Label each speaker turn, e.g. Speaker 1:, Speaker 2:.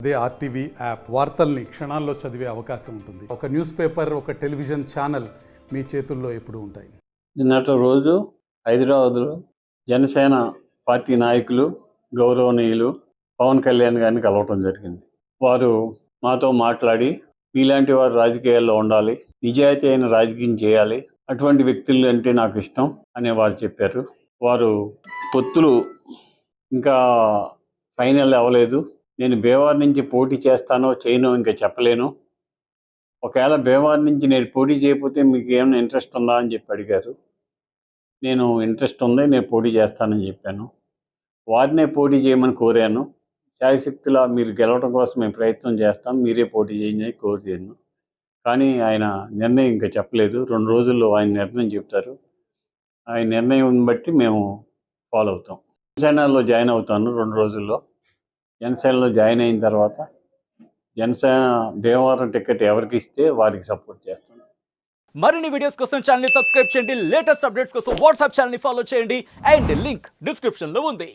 Speaker 1: అదే RTV app వార్తల్ని క్షణాల్లో చదివే అవకాశం ఉంటుంది. ఒక న్యూస్ పేపర్, ఒక టెలివిజన్ ఛానల్ మీ చేతుల్లో ఎప్పుడూ ఉంటాయి.
Speaker 2: నిన్నటి రోజు హైదరాబాద్లో జనసేన పార్టీ నాయకులు గౌరవనీయులు పవన్ కళ్యాణ్ గారిని కలవటం జరిగింది. వారు మాతో మాట్లాడి మీలాంటి వారు రాజకీయాల్లో ఉండాలి, నిజాయితీ అయిన రాజకీయం చేయాలి, అటువంటి వ్యక్తులు అంటే నాకు ఇష్టం అని వారు చెప్పారు. వారు పొత్తులు ఇంకా ఫైనల్ అవ్వలేదు, నేను భీమవరం నుంచి పోటీ చేస్తానో చేయనో ఇంకా చెప్పలేను, ఒకవేళ భీమవరం నుంచి నేను పోటీ చేయకపోతే మీకు ఏమైనా ఇంట్రెస్ట్ ఉందా అని చెప్పి అడిగారు. నేను ఇంట్రెస్ట్ ఉంది, నేను పోటీ చేస్తానని చెప్పాను. వారినే పోటీ చేయమని కోరాను. శాయశక్తులా మీరు గెలవడం కోసం మేము ప్రయత్నం చేస్తాం, మీరే పోటీ చేయండి కోరాను. కానీ ఆయన నిర్ణయం ఇంకా చెప్పలేదు. 2 రోజుల్లో ఆయన నిర్ణయం చెప్తారు. ఆయన నిర్ణయం బట్టి మేము ఫాలో అవుతాం. జనసేనలో జాయిన్ అవుతాను 2 రోజుల్లో. జనసేనలో జాయిన్ అయిన తర్వాత జనసేన భీమవరం టికెట్ ఎవరికి ఇస్తే వారికి సపోర్ట్ చేస్తాను.
Speaker 3: మరిన్ని వీడియోస్ కోసం ఛానల్ ని సబ్స్క్రైబ్ చేయండి. లేటెస్ట్ అప్డేట్స్ కోసం వాట్సాప్ ఛానల్ ని ఫాలో చేయండి. అండ్ లింక్ డిస్క్రిప్షన్ లో ఉంది.